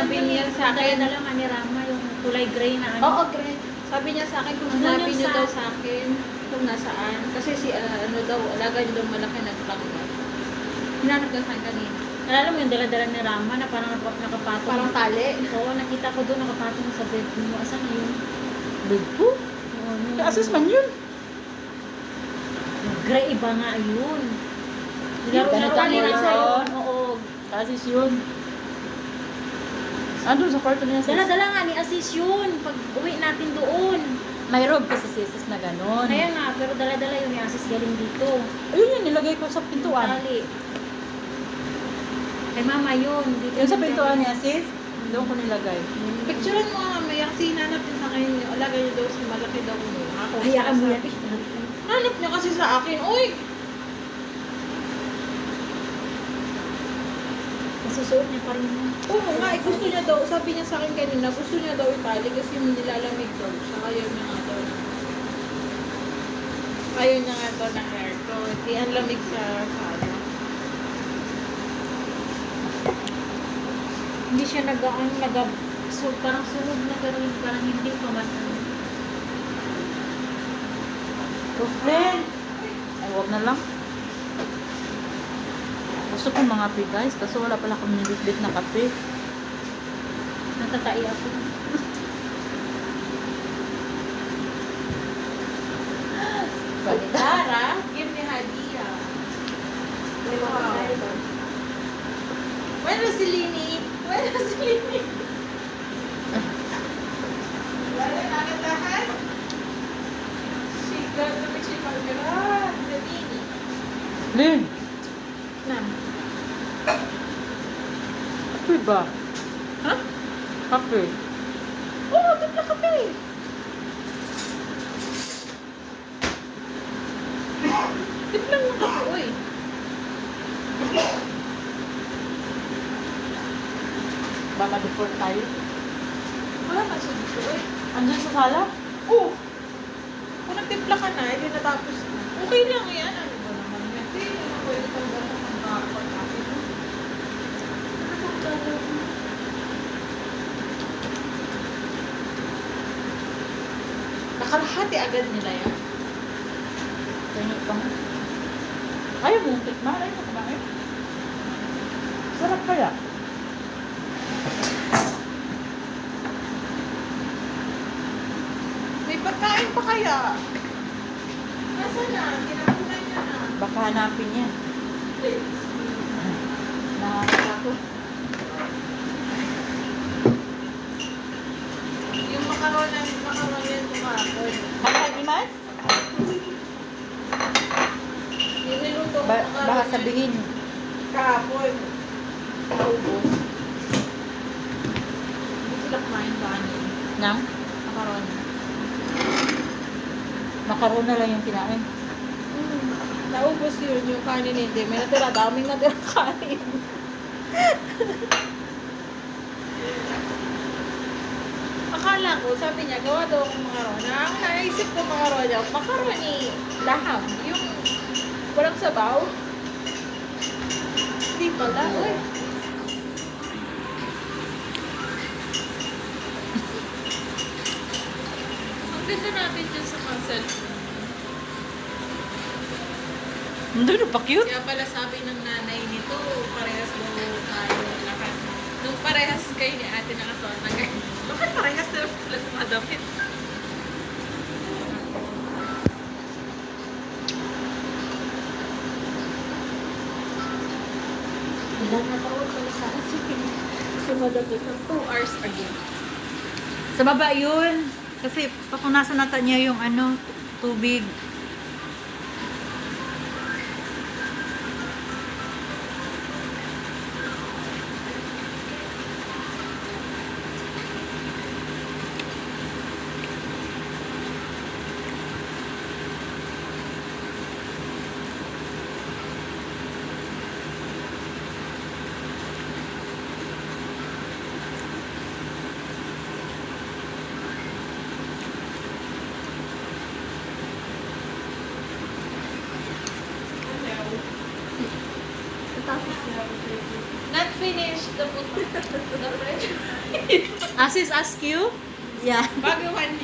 sabi niya sa akin, dala nga ni Rama yung kulay gray na ano. oo, great. Sabi niya sa akin, kung Ano hanapin yung niyo sa- daw sa akin, kung nasaan. Kasi si, ano daw, alaga niyo daw malaki na tangga. Hinanap daw sa akin kanina. Alala mo yung dala-dala ni Rama na parang nakapatong. Parang tali. Oo, nakita ko doon nakapatong sa bed mo. Asan na yun? Bigpo? Oo, yung- Asus man yun. yung gray, iba nga yun. Ganito Laro-laro nila color, sa oh. yun. Oo. Asus yun. Andun sa kwarto niya sis. Dala-dala nga ni Asis yun. Pag uwi natin doon. May robe kasi si sis na ganon. Kaya nga, pero dala-dala yun ni Asis galing dito. Ayun yun, nilagay ko sa pintuan. Tali. Kay mama yun. Dito Yung sa pintuan niya sis, doon ko nilagay. Picturean mo nga, may kasi hinanap niya sa akin, alaga niyo daw si malaki daw mo. Ako, Hayaan mo yan. Hanap niya kasi sa akin, uy! Masusuot niya pa rin yun. Oo nga, gusto niya daw, sabi niya sa akin kanina, gusto niya daw itali kasi nilalamig daw siya. Ayaw niya nga daw. Ayaw niya nga daw ng aircon. Di ang lamig sa sala. Hindi siya so, parang sunog na gano'n, parang hindi pa man. Ruflen! Ay, wag na lang. Gusto ko mga kape guys, kasi wala pala kami nilitbit na kape. Natatai ako. Tara, give me hadiah. Wow. When was si Lini? When was si Lini? Wala na nagatahan? She got the picture from God. Si Lini. Lin! Na. Kape ba? Ha? Kape. Oo, timpla kape. Timpla ng kape, uy. Ba ma-deport tayo? Wala man siya dito, uy. Andun sa sala? Oo. Kung nagtimpla ka na, hindi natapos na. Okay lang yan. Ano ba naman yan? Hindi naman pwede kang gano'n kung makakapag-kapit. Nakalahati agad nila yan. Tingin pa nga. Ayaw mo tikman? Ayaw mo kumain? Sarap kaya? May pagkain pa kaya? Nasaan na? Kinakunan niya na. Baka hanapin niya. Nakakatakot. Yung makaroon yan kumapon. Kapag imas? Yung niluto ko Baka sabihin. kahapon. Naubos. Hindi sila kumain kanin. Nang? Makaroon. Makaroon na lang yung kinain. Naubos yun yung kanin hindi. May natira, daming natira kanin. Akala ko, sabi niya, gawa daw akong makaroon. Ang naisip ko makaroon niya, makaroni laham. Yung walang sabaw. Hindi pala. Uy. Ang ganda natin dyan sa cancel. Hindi na pa cute. Kaya pala sabi ng nanay nito, parehas daw tayo lahat. Nung parehas kayo ni ate nakasuot na ganyan. Bakit parehas na sila sumadamit? Ilan na taon pala sa akin. Sumadagdag ng 2 hours again. Sa baba yun. Kasi papunasan natin niya yung ano, tubig. tapos na. Not finished the food. The French. Asis ask you? Yeah. Bago one.